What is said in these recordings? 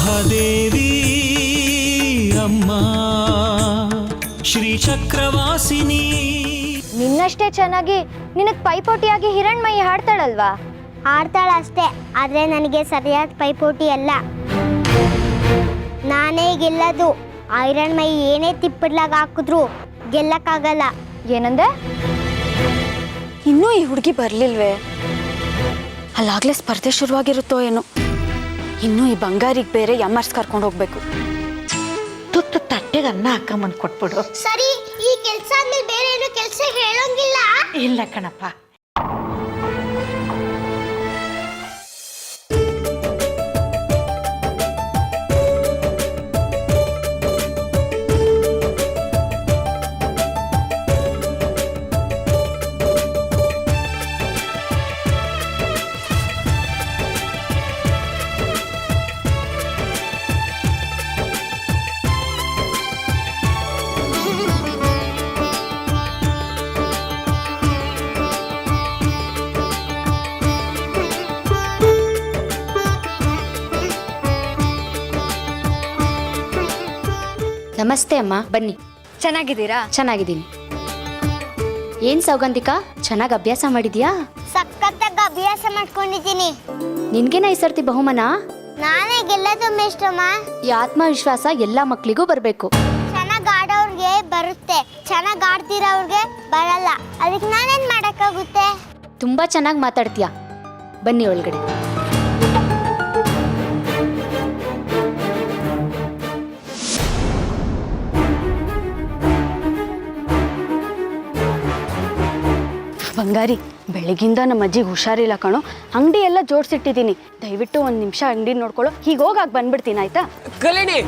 ಮಹಾದೇವಿ ಅಮ್ಮ ಶ್ರೀ ಚಕ್ರವಾಸಿನಿ. ನಿನ್ನಷ್ಟೇ ಚೆನ್ನಾಗಿ ನಿನಗೆ ಪೈಪೋಟಿಯಾಗಿ ಹಿರಣ್ಮಯಿ ಹಾಡ್ತಾಳಲ್ವಾ? ಹಾಡ್ತಾಳಷ್ಟೇ, ಆದರೆ ನನಗೆ ಸರಿಯಾದ ಪೈಪೋಟಿ ಅಲ್ಲ. ನಾನೇ ಗೆಲ್ಲದು. ಹಿರಣ್ಮಯಿ ಏನೇ ತಿಪ್ಪಡ್ಲಾಗ ಹಾಕಿದ್ರು ಗೆಲ್ಲಕ್ಕಾಗಲ್ಲ. ಏನಂದೆ? ಇನ್ನೂ ಈ ಹುಡುಗಿ ಬರಲಿಲ್ವೇ? ಅಲ್ಲಾಗಲೇ ಸ್ಪರ್ಧೆ ಶುರುವಾಗಿರುತ್ತೋ ಏನೋ. ಇನ್ನೂ ಈ ಬಂಗಾರಿಗೆ ಬೇರೆ ಎಮ್ಮರ್ಸ್ ಕರ್ಕೊಂಡು ಹೋಗ್ಬೇಕು. ತುತ್ತು ತಟ್ಟೆಗೆ ಅನ್ನ ಹಾಕೊಂಬಂದು ಕೊಟ್ಬಿಡು. ಸರಿ, ಈ ಕೆಲಸ ಆದ್ಮೇಲೆ ಬೇರೆ ಏನು ಕೆಲಸ ಹೇಳೋಂಗಿಲ್ಲ? ಇಲ್ಲ ಕಣಪ್ಪ. ನಮಸ್ತೆ ಅಮ್ಮ, ಬನ್ನಿ. ಚೆನ್ನಾಗಿದ್ದೀರಾ? ಚೆನ್ನಾಗಿದ್ದೀನಿ. ಏನ್ ಸೌಗಂಧಿಕಾ, ಚೆನ್ನಾಗಿ ಅಭ್ಯಾಸ ಮಾಡಿದ್ಯಾ? ಸಖತ್ತಾಗಿ ಅಭ್ಯಾಸ ಮಾಡ್ಕೊಂಡಿದ್ದೀನಿ. ನಿನ್ಗೇನ ಈ ಸರ್ತಿ ಬಹುಮಾನ? ನಾನೇ ಗೆಲ್ಲದು ಮೇಷ್ಟ್ರಮ್ಮ. ಈ ಆತ್ಮವಿಶ್ವಾಸ ಎಲ್ಲಾ ಮಕ್ಳಿಗೂ ಬರ್ಬೇಕು. ಚೆನ್ನಾಗಿ ಆಡೋರ್ಗೆ ಬರುತ್ತೆ, ಚೆನ್ನಾಗಿ ಆಡ್ತಿರೋರ್ಗೆ ಬರಲ್ಲ. ಅದಕ್ಕೆ ನಾನೇನ್ ಮಾಡಕ್ಕಾಗುತ್ತೆ? ತುಂಬಾ ಚೆನ್ನಾಗಿ ಮಾತಾಡ್ತೀಯಾ. ಬನ್ನಿ ಒಳಗಡೆ. ಬಂಗಾರಿ, ಬೆಳಗಿಂದ ನಮ್ಮ ಅಜ್ಜಿಗೆ ಹುಷಾರಿಲ್ಲ ಕಣೋ. ಅಂಗಡಿ ಎಲ್ಲ ಜೋಡಿಸಿಟ್ಟಿದ್ದೀನಿ. ದಯವಿಟ್ಟು ಒಂದು ನಿಮಿಷ ಅಂಗಡಿ ನೋಡ್ಕೊಳ್ಳೋ. ಹೀಗೆ ಹೋಗಾಗ ಬಂದ್ಬಿಡ್ತೀನಿ, ಆಯ್ತಾ? ಕಲ್ಯಾಣಿ,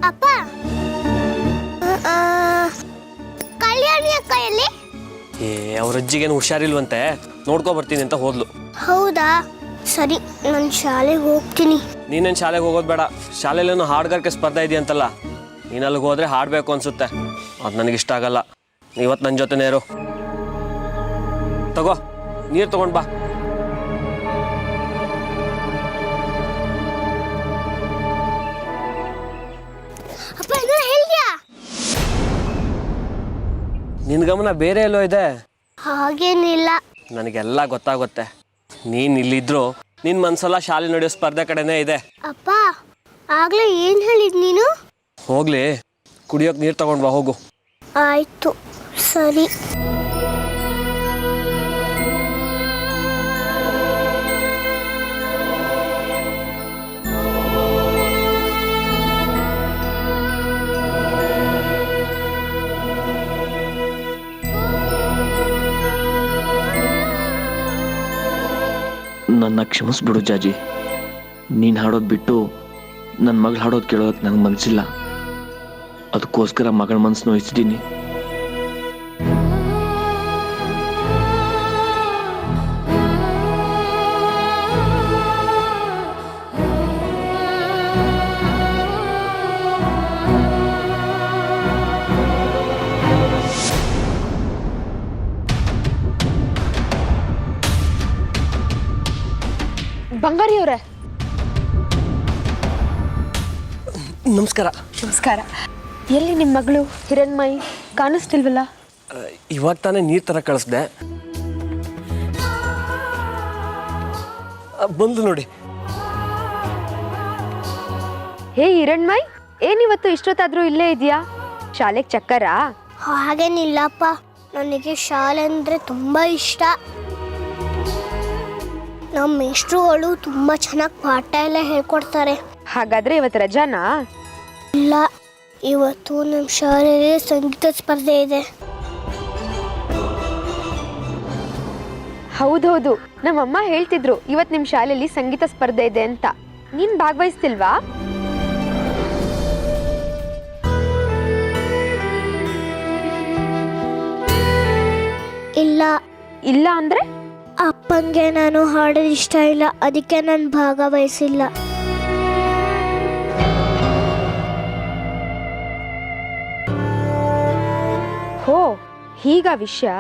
ಅಪ್ಪ, ಕಲ್ಯಾಣಿ ಅಕ್ಕ ಎಲ್ಲಿ? ಅವ್ರ ಅಜ್ಜಿಗೇನು ಹುಷಾರಿಲ್ವಂತೆ, ನೋಡ್ಕೊ ಬರ್ತೀನಿ ಅಂತ ಹೋದ್ಲು. ಹೌದಾ, ಸರಿ, ನಾನು ಶಾಲೆಗೆ ಹೋಗ್ತೀನಿ. ನೀನೇನು ಶಾಲೆಗೆ ಹೋಗೋದು ಬೇಡ. ಶಾಲೆಯಲ್ಲೇನೋ ಹಾಡುಗಾರಿಕೆ ಸ್ಪರ್ಧೆ ಇದೆಯಂತಲ್ಲ, ನೀನು ಅಲ್ಲಿಗೆ ಹೋದ್ರೆ ಹಾಡಬೇಕು ಅನ್ಸುತ್ತೆ. ಅದು ನನಗಿಷ್ಟ ಆಗಲ್ಲ. ಇವತ್ತು ನನ್ನ ಜೊತೆ ನೇರು ತಗೋ, ನೀರು ತಗೊಂಡು ಬಾ. ಅಪ್ಪ, ಇದನ್ನ ಹೇಳ್ದ್ಯಾ? ನಿನ್ನ ಗಮನ ಬೇರೆ ಎಲ್ಲೋ ಇದೆ. ಹಾಗೇನಿಲ್ಲ. ನನಗೆಲ್ಲ ಗೊತ್ತಾಗುತ್ತೆ. ನೀನು ಇಲ್ಲಿದ್ರು ನಿನ್ನ ಮನಸ್ಸೆಲ್ಲ ಶಾಲೆ ನಡೆಯೋ ಸ್ಪರ್ಧೆ ಕಡೆನೇ ಇದೆ. ಅಪ್ಪ, ಆಗ್ಲೇ ಏನ್ ಹೇಳಿದ್ ನೀನು? ಹೋಗ್ಲಿ, ಕುಡಿಯೋಕೆ ನೀರು ತಗೊಂಡು ಬಾ, ಹೋಗು. ಆಯ್ತು, ಸರಿ. ನನ್ನ ಕ್ಷಮಿಸ್ಬಿಡು ಜಾಜಿ. ನೀನು ಹಾಡೋದು ಬಿಟ್ಟು ನನ್ನ ಮಗಳು ಹಾಡೋದು ಕೇಳೋದಕ್ಕೆ ನಂಗೆ ಮನಸ್ಸಿಲ್ಲ. ಅದಕ್ಕೋಸ್ಕರ ಮಗಳ ಮನಸ್ಸು ನೋಯಿಸಿದ್ದೀನಿ. ಬಂಗಾರಿ ಅವರೇ, ನಮಸ್ಕಾರ. ನಮಸ್ಕಾರ. ಎಲ್ಲಿ ನಿಮ್ಮ ಮಗಳು ಹಿರಣ್ಮಯಿ? ಕಾಣಿಸ್ತಿಲ್ವಲ್ಲ? ಇವಾಗ ತಾನೇ ನೀರು ತರ ಕಳಿಸ್ದೆ, ಬಂದು ನೋಡಿ. ಹೇ ಹಿರಣ್ಮಯಿ, ಏನಿವತ್ತು ಇಷ್ಟೊತ್ತಾದ್ರೂ ಇಲ್ಲೇ ಇದೆಯಾ? ಶಾಲೆಗೆ ಚಕ್ಕರಾ? ಹಾಗೇನಿಲ್ಲಪ್ಪ, ನನಗೆ ಶಾಲೆ ಅಂದರೆ ತುಂಬ ಇಷ್ಟ. ನಮ್ಮ ಮೇಷ್ಟ್ರುಗಳು ತುಂಬ ಚೆನ್ನಾಗಿ ಪಾಠ ಎಲ್ಲ ಹೇಳ್ಕೊಡ್ತಾರೆ. ಹಾಗಾದ್ರೆ ಇವತ್ತು ರಜಾನಾ? ಇಲ್ಲ, ಇವತ್ತು ನಮ್ಮ ಶಾಲೆಯಲ್ಲಿ ಸಂಗೀತ ಸ್ಪರ್ಧೆ ಇದೆ. ಹೌದೌದು, ನಮ್ಮಮ್ಮ ಹೇಳ್ತಿದ್ರು ಇವತ್ತು ನಿಮ್ಮ ಶಾಲೆಯಲ್ಲಿ ಸಂಗೀತ ಸ್ಪರ್ಧೆ ಇದೆ ಅಂತ. ನೀನ್ ಭಾಗವಹಿಸ್ತಿಲ್ವಾ? ಇಲ್ಲ. ಇಲ್ಲ ಅಂದ್ರೆ? ಅಪ್ಪಂಗೆ ನಾನು ಹಾಡೋದು ಇಷ್ಟ ಇಲ್ಲ, ಅದಕ್ಕೆ ನಾನು ಭಾಗವಹಿಸಿಲ್ಲ. ಹೋ, ಹೀಗ ವಿಷಯ.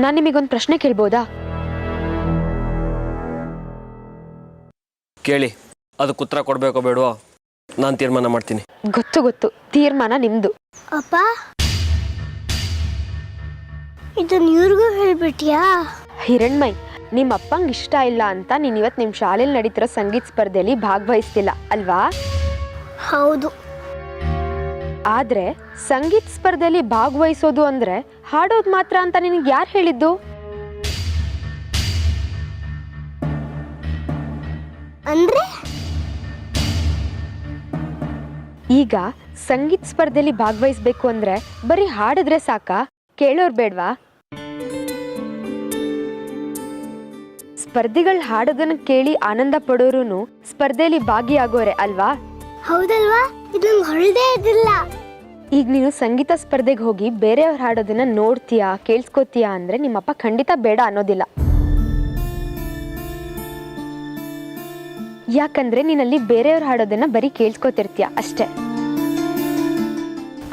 ನಾನು ನಿಮಗೊಂದು ಪ್ರಶ್ನೆ ಕೇಳ್ಬೋದಾ? ಕೇಳಿ, ಅದಕ್ಕೆ ಉತ್ತರ ಕೊಡಬೇಕೋ ಬೇಡವೋ ನಾನು ತೀರ್ಮಾನ ಮಾಡ್ತೀನಿ. ಗೊತ್ತು, ತೀರ್ಮಾನ ನಿಮ್ದು. ಅಪ್ಪ, ಇದನ್ನ ಇವ್ರಿಗೂ ಹೇಳ್ಬಿಟ್ಯಾ? ಹಿರಣ್ಮಯ್, ನಿಮ್ಮ ಅಪ್ಪಂಗೆ ಇಷ್ಟ ಇಲ್ಲ ಅಂತ ನೀನು ಇವತ್ತು ನಿಮ್ಮ ಶಾಲೆಯಲ್ಲಿ ನಡೀತಿರೋ ಸಂಗೀತ ಸ್ಪರ್ಧೆಯಲ್ಲಿ ಭಾಗವಹಿಸ್ತಿಲ್ಲ ಅಲ್ವಾ? ಹೌದು. ಆದ್ರೆ ಸಂಗೀತ ಸ್ಪರ್ಧೆಯಲ್ಲಿ ಭಾಗವಹಿಸೋದು ಅಂದ್ರೆ ಹಾಡೋದು ಮಾತ್ರ ಅಂತ ನಿನಗೆ ಯಾರು ಹೇಳಿದ್ದು? ಅಂದ್ರೆ ಈಗ ಸಂಗೀತ ಸ್ಪರ್ಧೆಯಲ್ಲಿ ಭಾಗವಹಿಸ್ಬೇಕು ಅಂದ್ರೆ ಬರೀ ಹಾಡಿದ್ರೆ ಸಾಕಾ? ಕೇಳೋರ್ ಬೇಡ್ವಾ? ಸ್ಪರ್ಧಿಗಳು ಹಾಡೋದನ್ನ ಕೇಳಿ ಆನಂದ ಪಡೋರು ಸ್ಪರ್ಧೆಯಲ್ಲಿ ಭಾಗಿಯಾಗೋರೆ ಅಲ್ವಾ? ಹೌದಲ್ವಾ? ಇದು ಹೊಳದೇ ಇದಿಲ್ಲ. ಈಗ ನೀನು ಸಂಗೀತ ಸ್ಪರ್ಧೆಗೆ ಹೋಗಿ ಬೇರೆಯವ್ರು ಹಾಡೋದನ್ನ ನೋಡ್ತೀಯಾ, ಕೇಳಿಸ್ಕೋತೀಯಾ ಅಂದ್ರೆ ನಿಮ್ಮಪ್ಪ ಖಂಡಿತ ಬೇಡ ಅನ್ನೋದಿಲ್ಲ. ಯಾಕಂದ್ರೆ ನೀನಲ್ಲಿ ಬೇರೆಯವ್ರು ಹಾಡೋದನ್ನ ಬರೀ ಕೇಳಿಸ್ಕೋತಿರ್ತೀಯ ಅಷ್ಟೇ.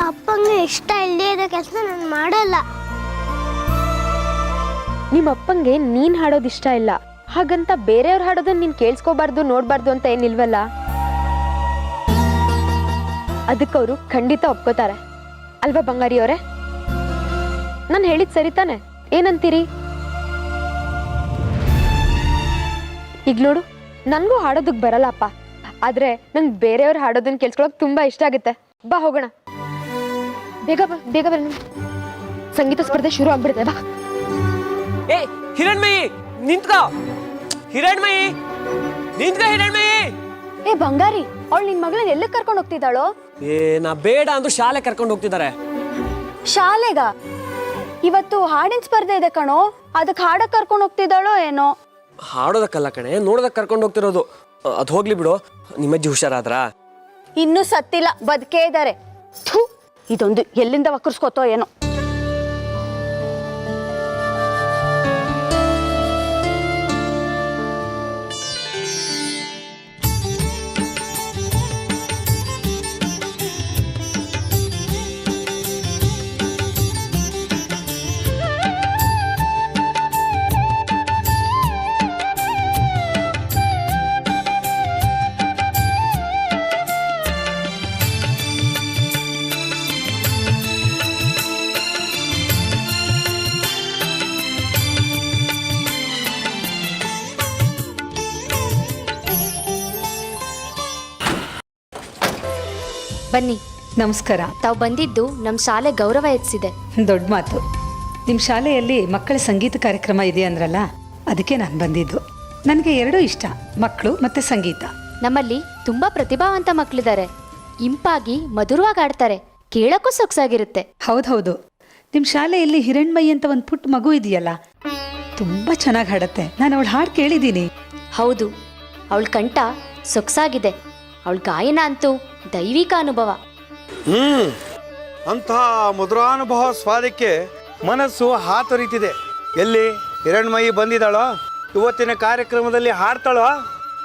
ಅಪ್ಪಂಗೆ ಇಷ್ಟ ಇಲ್ಲದೆ ಇರೋ ಕೆಲಸ ನಾನು ಮಾಡಲ್ಲ. ನಿಮ್ಮಪ್ಪಂಗೆ ನೀನ್ ಹಾಡೋದು ಇಷ್ಟ ಇಲ್ಲ, ಹಾಗಂತ ಬೇರೆಯವ್ರು ಹಾಡೋದನ್ನ ನೀನ್ ಕೇಳಿಸ್ಕೋಬಾರ್ದು, ನೋಡ್ಬಾರ್ದು ಅಂತ ಏನಿಲ್ವಲ್ಲ. ಅದಕ್ಕವರು ಖಂಡಿತ ಒಪ್ಕೋತಾರೆ ಅಲ್ವಾ ಬಂಗಾರಿ ಅವರೇ? ನಾನು ಹೇಳಿದ್ ಸರಿ ತಾನೆ? ಏನಂತೀರಿ? ಈಗ ನೋಡು, ನನಗೂ ಹಾಡೋದಕ್ಕೆ ಬರಲ್ಲಪ್ಪ, ಆದ್ರೆ ನಂಗೆ ಬೇರೆಯವ್ರು ಹಾಡೋದನ್ನ ಕೇಳಿಸ್ಕೊಳಕ್ ತುಂಬಾ ಇಷ್ಟ ಆಗುತ್ತೆ. ಬಾ ಹೋಗೋಣ, ಬೇಗ ಬನ್ನಿ, ಸಂಗೀತ ಸ್ಪರ್ಧೆ ಶುರು ಆಗ್ಬಿಡುತ್ತೆ. ಬಾ. ಏ ಹಿರಣ್ಮಯಿ ನಿಂತ್ಕೋ, ಹಿರಣ್ಮಯಿ ನಿಂತ್ಕೋ, ಹಿರಣ್ಮಯಿ. ಏ ಬಂಗಾರಿ, ಅವಳು ನಿನ್ ಮಗಳನ್ನ ಎಲ್ಲಿ ಕರ್ಕೊಂಡು ಹೋಗ್ತಿದ್ದಾಳೋ? ಏ ನಾ ಬೇಡ ಅಂದ್ರು ಶಾಲೆ ಕರ್ಕೊಂಡು ಹೋಗ್ತಿದ್ದಾರೆ. ಶಾಲೆಗ? ಇವತ್ತು ಹಾಡಿನ ಸ್ಪರ್ಧೆ ಇದೆ ಕಣೋ, ಅದಕ್ಕೆ ಹಾಡಕ್ ಕರ್ಕೊಂಡು ಹೋಗ್ತಿದ್ದಾಳೋ ಏನೋ? ಹಾಡೋದಕ್ಕಲ್ಲ ಕಣೆ, ನೋಡೋದಕ್ಕೆ ಕರ್ಕೊಂಡು ಹೋಗ್ತಿರೋದು. ಅದು ಹೋಗ್ಲಿ ಬಿಡು, ನಿಮ್ಮಜ್ಜಿ ಹುಷಾರಾದ್ರ? ಇನ್ನೂ ಸತ್ತಿಲ್ಲ, ಬದುಕೇ ಇದ್ದಾರೆ. ಇದೊಂದು ಎಲ್ಲಿಂದ ವಕ್ರಿಸ್ಕೋತೋ ಏನೋ. ಬನ್ನಿ. ನಮಸ್ಕಾರ. ತಾವು ಬಂದಿದ್ದು ನಮ್ಮ ಶಾಲೆ ಗೌರವ ಹೆಚ್ಚಿಸಿದೆ. ದೊಡ್ಡ ಮಾತು. ನಿಮ್ಮ ಶಾಲೆಯಲ್ಲಿ ಮಕ್ಕಳ ಸಂಗೀತ ಕಾರ್ಯಕ್ರಮ ಇದೆ ಅಂದ್ರಲ್ಲ, ಅದಕ್ಕೆ ನಾನು ಬಂದಿದ್ದು. ನನಗೆ ಎರಡೂ ಇಷ್ಟ, ಮಕ್ಕಳು ಮತ್ತು ಸಂಗೀತ. ನಮ್ಮಲ್ಲಿ ತುಂಬಾ ಪ್ರತಿಭಾವಂತ ಮಕ್ಕಳಿದ್ದಾರೆ. ಇಂಪಾಗಿ ಮಧುರವಾಗಿ ಆಡ್ತಾರೆ, ಕೇಳಕ್ಕೂ ಸೊಗಸಾಗಿರುತ್ತೆ. ಹೌದು, ನಿಮ್ಮ ಶಾಲೆಯಲ್ಲಿ ಹಿರಣ್ಮಯಿ ಅಂತ ಒಂದು ಪುಟ್ಟ ಮಗು ಇದೆಯಲ್ಲ, ತುಂಬ ಚೆನ್ನಾಗಿ ಹಾಡತ್ತೆ. ನಾನು ಅವಳು ಹಾಡು ಕೇಳಿದ್ದೀನಿ. ಹೌದು, ಅವಳ ಕಂಠ ಸೊಗಸಾಗಿದೆ. ಅವಳ ಗಾಯನ ಅಂತೂ ದೈವಿಕ ಅನುಭವ. ಅಂತಹ ಮಧುರಾನುಭವ ಸ್ವಾದಕ್ಕೆ ಮನಸ್ಸು ಹಾತೊರೀತಿದೆ. ಎಲ್ಲಿ ಹಿರಣ್ಮಯಿ ಬಂದಿದ್ದಾಳೋ? ಇವತ್ತಿನ ಕಾರ್ಯಕ್ರಮದಲ್ಲಿ ಹಾಡ್ತಾಳೋ?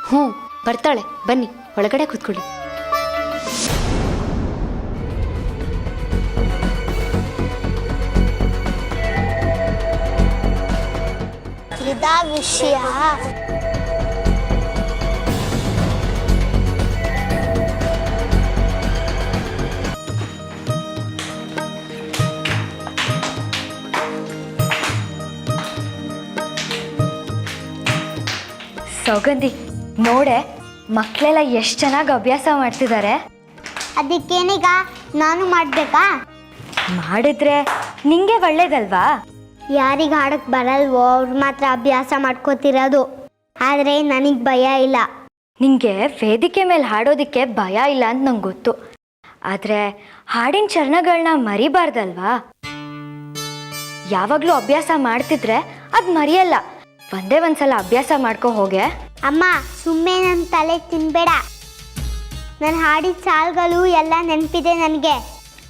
ಹ್ಞೂ, ಬರ್ತಾಳೆ. ಬನ್ನಿ, ಒಳಗಡೆ ಕೂತ್ಕೊಳ್ಳಿ. ಇದಾ ವಿಷಯ? ಸೌಗಂಧಿ, ನೋಡೆ ಮಕ್ಕಳೆಲ್ಲ ಎಷ್ಟು ಚೆನ್ನಾಗಿ ಅಭ್ಯಾಸ ಮಾಡ್ತಿದ್ದಾರೆ. ಅದಕ್ಕೇನೀಗ ನಾನು ಮಾಡ್ಬೇಕಾ? ಮಾಡಿದ್ರೆ ನಿಂಗೆ ಒಳ್ಳೇದಲ್ವಾ? ಯಾರಿಗೆ ಹಾಡಕ್ ಬರಲ್ವೋ ಅವ್ರು ಮಾತ್ರ ಅಭ್ಯಾಸ ಮಾಡ್ಕೋತಿರೋದು. ಆದರೆ ನನಗೆ ಭಯ ಇಲ್ಲ. ನಿಂಗೆ ವೇದಿಕೆ ಮೇಲೆ ಹಾಡೋದಕ್ಕೆ ಭಯ ಇಲ್ಲ ಅಂತ ನಂಗೆ ಗೊತ್ತು, ಆದರೆ ಹಾಡಿನ ಚರಣಗಳನ್ನ ಮರಿಬಾರ್ದಲ್ವಾ? ಯಾವಾಗಲೂ ಅಭ್ಯಾಸ ಮಾಡ್ತಿದ್ರೆ ಅದು ಮರೆಯಲ್ಲ. ಒಂದೇ ಒಂದ್ಸಲ ಅಭ್ಯಾಸ ಮಾಡ್ಕೊ ಹೋಗೆ. ಅಮ್ಮ ಸುಮ್ಮನೆ ನನ್ನ ತಲೆ ತಿನ್ಬೇಡ. ನಾನು ಹಾಡಿದ ಸಾಲುಗಳು ಎಲ್ಲ ನೆನಪಿದೆ ನನಗೆ.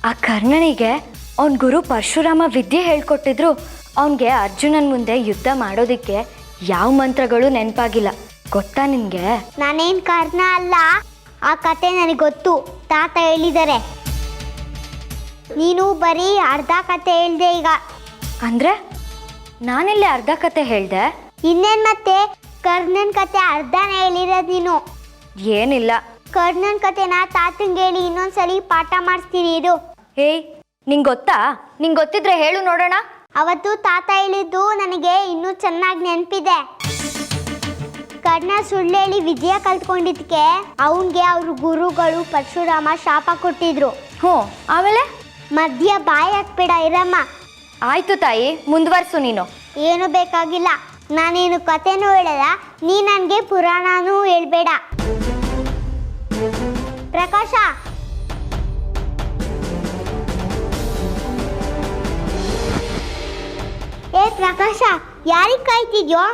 ಆ ಕರ್ಣನಿಗೆ ಅವನ ಗುರು ಪರಶುರಾಮ ವಿದ್ಯೆ ಹೇಳ್ಕೊಟ್ಟಿದ್ರು. ಅವನಿಗೆ ಅರ್ಜುನನ್ ಮುಂದೆ ಯುದ್ಧ ಮಾಡೋದಕ್ಕೆ ಯಾವ ಮಂತ್ರಗಳು ನೆನಪಾಗಿಲ್ಲ. ಗೊತ್ತಾ ನಿನಗೆ? ನಾನೇನು ಕರ್ಣ ಅಲ್ಲ, ಆ ಕತೆ ನನಗೆ ಗೊತ್ತು, ತಾತ ಹೇಳಿದ್ದಾರೆ. ನೀನು ಬರೀ ಅರ್ಧ ಕತೆ ಹೇಳ್ದೆ ಈಗ. ಅಂದರೆ ನಾನೆಲ್ಲೇ ಅರ್ಧ ಕತೆ ಹೇಳ್ದೆ? ಇನ್ನೇನು ಮತ್ತೆ, ಕರ್ಣನ್ ಕತೆ ಅರ್ಧನೇ ಹೇಳಿರೋದು ನೀನು. ಏನಿಲ್ಲ, ಕರ್ಣನ್ ಕತೆನ ತಾತಂಗೆ ಹೇಳಿ ಇನ್ನೊಂದ್ಸಲಿ ಪಾಠ ಮಾಡಿಸ್ತೀನಿ ಇರು. ಏಯ್ ನಿಂಗೆ ಗೊತ್ತಾ? ನಿಂಗೆ ಗೊತ್ತಿದ್ರೆ ಹೇಳು ನೋಡೋಣ. ಅವತ್ತು ತಾತ ಹೇಳಿದ್ದು ನನಗೆ ಇನ್ನೂ ಚೆನ್ನಾಗಿ ನೆನಪಿದೆ. ಕರ್ಣ ಸುಳ್ಳು ಹೇಳಿ ವಿದ್ಯೆ ಕಲ್ತ್ಕೊಂಡಿದ್ದಕ್ಕೆ ಅವನಿಗೆ ಅವ್ರ ಗುರುಗಳು ಪರಶುರಾಮ ಶಾಪ ಕೊಟ್ಟಿದ್ರು. ಹ್ಞೂ, ಆಮೇಲೆ? ಮಧ್ಯ ಬಾಯಿ ಹಾಕ್ಬೇಡ ಇರಮ್ಮ. ಆಯ್ತು ತಾಯಿ, ಮುಂದುವರ್ಸು ನೀನು. ಏನು ಬೇಕಾಗಿಲ್ಲ, ನಾನೇನು ಕತೆನೂ ಹೇಳಲ್ಲ, ನೀ ನನಗೆ ಪುರಾಣನೂ ಹೇಳ್ಬೇಡ. ಪ್ರಕಾಶ, ಏ ಪ್ರಕಾಶ, ಯಾರಿಗೆ ಕಾಯ್ತಿದ್ಯೋ?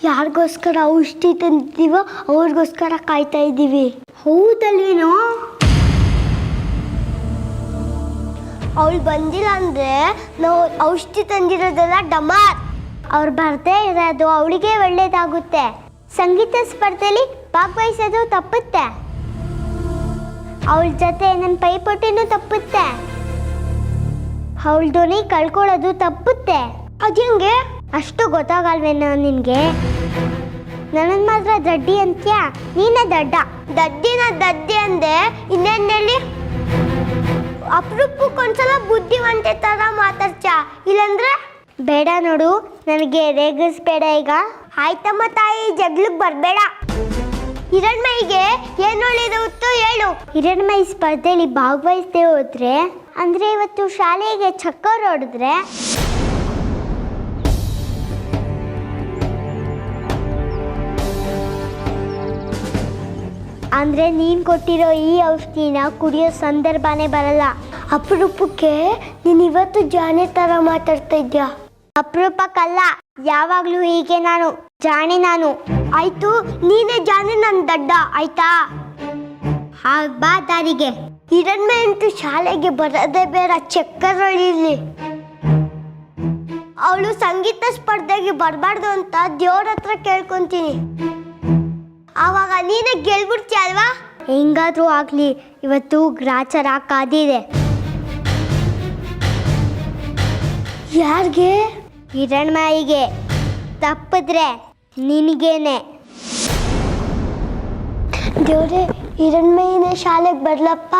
ಯಾರಿಗೋಸ್ಕರ ಔಷಧಿ ತಂದಿದ್ದೀವೋ ಅವ್ರಿಗೋಸ್ಕರ ಕಾಯ್ತಾ ಇದ್ದೀವಿ. ಹೌದಲ್ವೇನೋ? ಅವಳು ಬಂದಿಲ್ಲ ಅಂದರೆ ನಾವು ಔಷಧಿ ತಂದಿರೋದೆಲ್ಲ ಡಮಾರ್. ಅವ್ರು ಬರ್ದೇ ಇರೋದು ಅವಳಿಗೆ ಒಳ್ಳೇದಾಗುತ್ತೆ. ಸಂಗೀತ ಸ್ಪರ್ಧೆಯಲ್ಲಿ ಭಾಗವಹಿಸೋದು ತಪ್ಪುತ್ತೆ. ಅವಳ ಜೊತೆ ನನ್ನ ಪೈಪೋಟಿನೂ ತಪ್ಪುತ್ತೆ. ಅವಳ ಧ್ವನಿ ಕಳ್ಕೊಳ್ಳೋದು ತಪ್ಪುತ್ತೆ. ಅದು ಹೆಂಗೆ? ಅಷ್ಟು ಗೊತ್ತಾಗಲ್ವೇನೋ ನಿನಗೆ? ನನ್ನನ್ನು ಮಾತ್ರ ದಡ್ಡಿ ಅಂತ್ಯಾ? ನೀನೇ ದಡ್ಡ. ದಡ್ಡಿ ಅಂದೆ ಇನ್ನೇನು ಹೇಳಿ? ಅಪರೂಪಕ್ಕೊಂದ್ಸಲ ಬುದ್ಧಿವಂತೆ ಥರ ಮಾತಾಡ್ಚಾ, ಇಲ್ಲಂದ್ರೆ ಬೇಡ ನೋಡು. ನನಗೆ ರೇಗಿಸ್ಬೇಡ ಈಗ, ಆಯ್ತಮ್ಮ ತಾಯಿ, ಜಗ್ಲಿಗೆ ಬರಬೇಡ. ಹಿರಣ್ಮಯಿಗೆ ಏನು ಒಳ್ಳೇದಾಗುತ್ತೋ ಹೇಳು. ಹಿರಣ್ಮಯಿ ಸ್ಪರ್ಧೆಯಲ್ಲಿ ಭಾಗವಹಿಸದೆ ಹೋದ್ರೆ, ಅಂದರೆ ಇವತ್ತು ಶಾಲೆಗೆ ಚಕ್ಕರ್ ಹೊಡೆದ್ರೆ, ಅಂದರೆ ನೀನು ಕೊಟ್ಟಿರೋ ಈ ಔಷಧಿನ ಕುಡಿಯೋ ಸಂದರ್ಭನೇ ಬರಲ್ಲ. ಅಪರೂಪಕ್ಕೆ ನೀನು ಇವತ್ತು ಜಾಣೆ ಥರ ಮಾತಾಡ್ತಾ ಇದ್ಯಾ. ಅಪರೂಪಕ್ಕಲ್ಲ, ಯಾವಾಗಲೂ ಹೀಗೆ ನಾನು ಜಾಣೆ. ನಾನು ಆಯ್ತು, ನೀನೇ ಜಾಣೆ, ನನ್ನ ದಡ್ಡ ಆಯ್ತಾ? ಬಾ ದಾರಿಗೆ. ಹಿರಣ್ಮಯಿ ಅಂತೂ ಶಾಲೆಗೆ ಬರೋದೇ ಬೇಡ, ಚಕ್ಕರ್ ಹೊಡೀಲಿ. ಅವಳು ಸಂಗೀತ ಸ್ಪರ್ಧೆಗೆ ಬರಬಾರ್ದು ಅಂತ ದೇವ್ರ ಹತ್ರ ಕೇಳ್ಕೊಂತೀನಿ. ಆವಾಗ ನೀನೇ ಗೆಲ್ಬಿಡ್ತೀಯ ಅಲ್ವಾ? ಹೆಂಗಾದ್ರೂ ಆಗ್ಲಿ, ಇವತ್ತು ಗ್ರಾಚಾರ ಕಾದಿದೆ. ಯಾರಿಗೆ? ಹಿರಣ್ಮಯಿಗೆ. ತಪ್ಪಿದ್ರೆ ನಿನಗೇನೆ. ದೇವ್ರೆ, ಹಿರಣ್ಮಯಿನೇ ಶಾಲೆಗೆ ಬರ್ಲಪ್ಪ.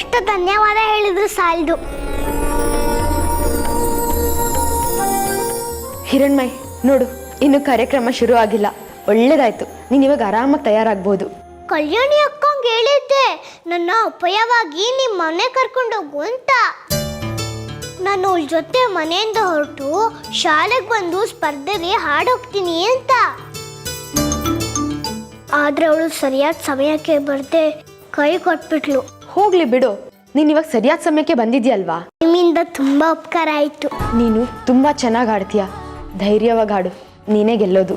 ಎಷ್ಟು ಧನ್ಯವಾದ ಹೇಳಿದ್ರು ಸಾಲದು. ಹಿರಣ್ಮಯ್, ನೋಡು, ಇನ್ನು ಕಾರ್ಯಕ್ರಮ ಶುರು ಆಗಿಲ್ಲ. ಒಳ್ಳೇದಾಯ್ತು, ನೀನು ಇವಾಗ ಆರಾಮಾಗಿ ತಯಾರಾಗ್ಬೋದು. ಕಲ್ಯಾಣಿ ಅಕ್ಕಂಗೆ ಹೇಳಿದ್ದೆ ನನ್ನ ಉಪಯವಾಗಿ ನಿಮ್ಮ ಮನೆ ಕರ್ಕೊಂಡೋಗು ಅಂತ. ನಾನು ಅವಳ ಜೊತೆ ಮನೆಯಿಂದ ಹೊರಟು ಶಾಲೆಗೆ ಬಂದು ಸ್ಪರ್ಧೆಗೆ ಹಾಡೋಗ್ತೀನಿ ಅಂತ. ಆದ್ರೆ ಅವಳು ಸರಿಯಾದ ಸಮಯಕ್ಕೆ ಬರ್ದೆ ಕೈ ಕೊಟ್ಬಿಟ್ಲು. ಹೋಗ್ಲಿ ಬಿಡು, ನೀನು ಇವಾಗ ಸರಿಯಾದ ಸಮಯಕ್ಕೆ ಬಂದಿದ್ಯಲ್ವಾ? ನಿಮ್ಮಿಂದ ತುಂಬಾ ಉಪಕಾರ ಆಯ್ತು. ನೀನು ತುಂಬಾ ಚೆನ್ನಾಗಿ ಹಾಡ್ತೀಯ. ಧೈರ್ಯವಾಗಿ ಹಾಡು, ನೀನೇ ಗೆಲ್ಲೋದು.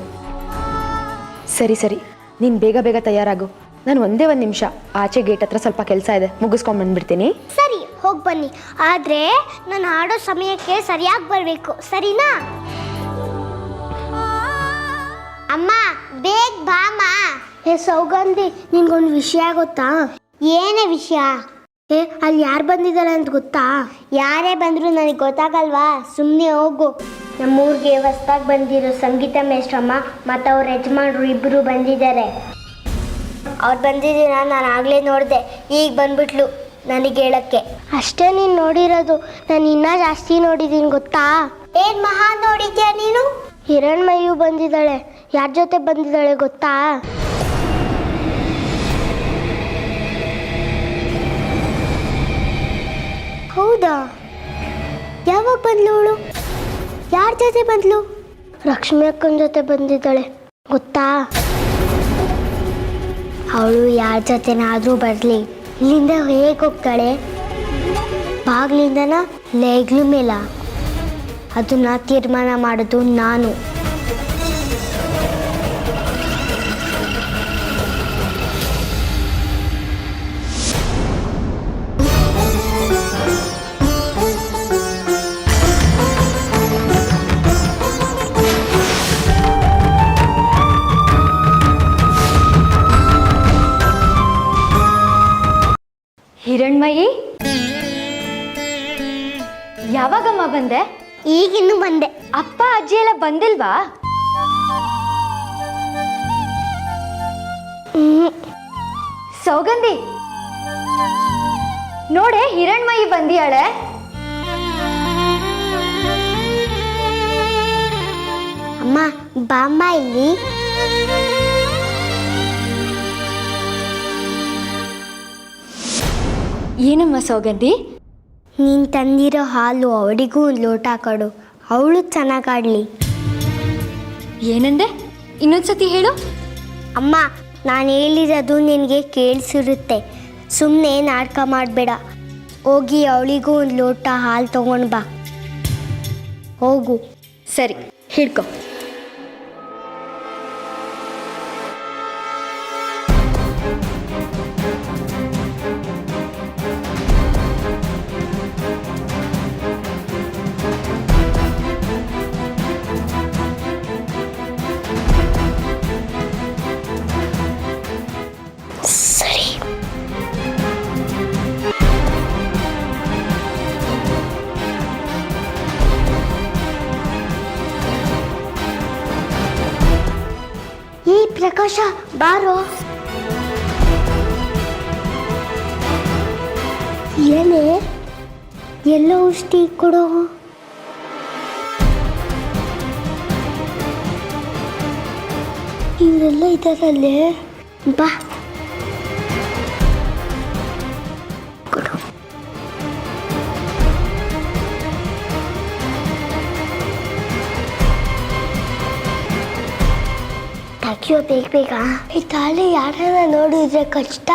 ಸರಿ ಸರಿ, ನೀನು ಬೇಗ ಬೇಗ ತಯಾರಾಗು. ನಾನು ಒಂದೇ ಒಂದು ನಿಮಿಷ ಆಚೆ ಗೇಟ್ ಹತ್ರ ಸ್ವಲ್ಪ ಕೆಲಸ ಇದೆ, ಮುಗಿಸ್ಕೊಂಡು ಬಂದ್ಬಿಡ್ತೀನಿ. ಸರಿ. ಹೋಗಿ ಬನ್ನಿ. ಆದರೆ ನಾನು ಆಡೋ ಸಮಯಕ್ಕೆ ಸರಿಯಾಗಿ ಬರಬೇಕು, ಸರಿನಾ? ಅಮ್ಮ ಬೇಗ ಬಾಮ್ಮ. ಸೌಗಂಧಿ, ನಿನ್ಗೊಂದು ವಿಷಯ ಗೊತ್ತಾ? ಏನೇ ವಿಷಯ? ಅಲ್ಲಿ ಯಾರು ಬಂದಿದ್ದಾರೆ ಅಂತ ಗೊತ್ತಾ? ಯಾರೇ ಬಂದರೂ ನನಗೆ ಗೊತ್ತಾಗಲ್ವಾ? ಸುಮ್ಮನೆ ಹೋಗು. ನಮ್ಮೂರಿಗೆ ಹೊಸ್ದಾಗಿ ಬಂದಿರೋ ಸಂಗೀತ ಮೇಷ್ಟ್ರಮ್ಮ ಮತ್ತು ಅವ್ರ ಯಜಮಾನ್ರು ಇಬ್ಬರು ಬಂದಿದ್ದಾರೆ. ಅವ್ರು ಬಂದಿದ್ದೀನ ನಾನು ಆಗಲೇ ನೋಡಿದೆ, ಈಗ ಬಂದ್ಬಿಟ್ಲು ನನಗೆ ಹೇಳಕ್ಕೆ. ಅಷ್ಟೇ ನೀನು ನೋಡಿರೋದು, ನಾನು ಇನ್ನೂ ಜಾಸ್ತಿ ನೋಡಿದ್ದೀನಿ ಗೊತ್ತಾ? ಏನು ಮಹಾ ನೋಡಿದ್ಯಾ ನೀನು? ಹಿರಣ್ಮಯ್ಯು ಬಂದಿದ್ದಾಳೆ. ಯಾರ ಜೊತೆ ಬಂದಿದ್ದಾಳೆ ಗೊತ್ತಾ? ಹೌದಾ? ಯಾವಾಗ ಬಂದ್ಲು ಅವಳು? ಯಾರ ಜೊತೆ ಬಂದ್ಲು? ಲಕ್ಷ್ಮಿ ಅಕ್ಕನ ಜೊತೆ ಬಂದಿದ್ದಾಳೆ ಗೊತ್ತಾ? ಅವಳು ಯಾರ ಜೊತೆನಾದರೂ ಬರಲಿ, ಇಲ್ಲಿಂದ ಹೇಗೆ ಹೋಗ್ತಾಳೆ? ಬಾಗ್ಲಿಂದನ ಲೇಗ್ಲು ಮೇಲ? ಅದನ್ನ ತೀರ್ಮಾನ ಮಾಡೋದು ನಾನು. ಹಿರಣ್ಮಯಿ, ಯಾವಾಗಮ್ಮ ಬಂದೆ? ಈಗಿನ್ನೂ ಬಂದೆ. ಅಪ್ಪ ಅಜ್ಜಿ ಎಲ್ಲ ಬಂದಿಲ್ವಾ? ಸೌಗಂಧಿ, ನೋಡೆ ಹಿರಣ್ಮಯಿ ಬಂದಿಯಾಳೆ. ಅಮ್ಮ ಬಾಮ್ಮ ಇಲ್ಲಿ. ಏನಮ್ಮ ಸೌಗಂಧಿ? ನೀನು ತಂದಿರೋ ಹಾಲು ಅವಳಿಗೂ ಒಂದು ಲೋಟ ಕೊಡು, ಅವಳು ಚೆನ್ನಾಗಾಡ್ಲಿ. ಏನಂದೆ? ಇನ್ನೊಂದ್ಸತಿ ಹೇಳು. ಅಮ್ಮ, ನಾನು ಹೇಳಿರೋದು ನಿನಗೆ ಕೇಳಿಸಿರುತ್ತೆ, ಸುಮ್ಮನೆ ನಾಟಕ ಮಾಡಬೇಡ. ಹೋಗಿ ಅವಳಿಗೂ ಒಂದು ಲೋಟ ಹಾಲು ತೊಗೊಂಡು ಬಾ, ಹೋಗು. ಸರಿ, ಹಿಡ್ಕೊ. ಸರಿ. ಈ ಪ್ರಕಾಶ ಬಾರೋ. ಏನೇ ಎಲ್ಲೋ ಔಷಧಿ ಕೊಡೋ. ಇವರೆಲ್ಲ ಇದ್ದಾರಲ್ಲೇ, ಬಾ ಕೊಡು. ತೆಗಿಯೋ ಬೇಗ ಬೇಗ. ಈ ತಾಳಿ ಯಾರನ್ನ ನೋಡಿದ್ರೆ ಕಷ್ಟ.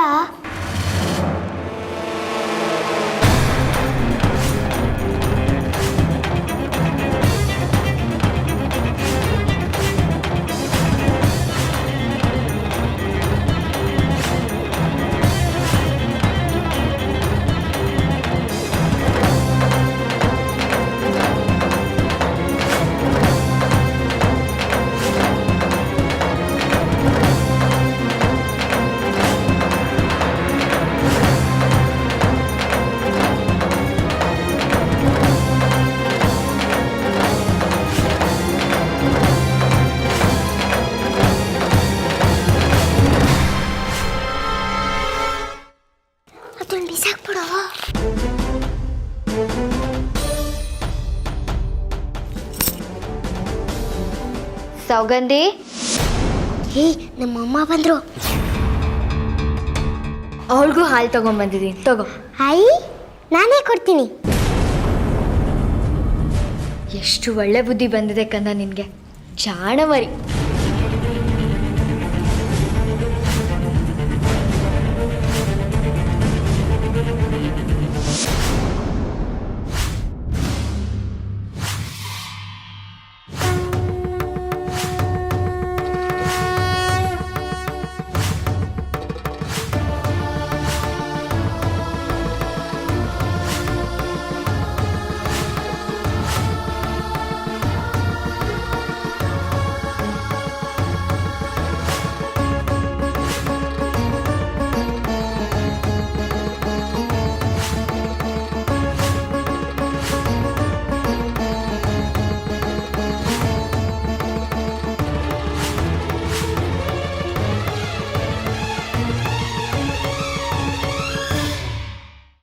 ಅದನ್ನ ಬಿಸಾಕ್ಬಿಡೋ. ಸೌಗಂಧಿ, ಹೇ, ನಮ್ಮಮ್ಮ ಬಂದ್ರು. ಅವಳಿಗೂ ಹಾಲು ತಗೊಂಡ್ಬಂದಿದ್ದೀನಿ, ತಗೋ. ಐ, ನಾನೇ ಕೊಡ್ತೀನಿ. ಎಷ್ಟು ಒಳ್ಳೆ ಬುದ್ಧಿ ಬಂದಿದೆ ಕಂದ ನಿನಗೆ, ಜಾಣ ಮರಿ.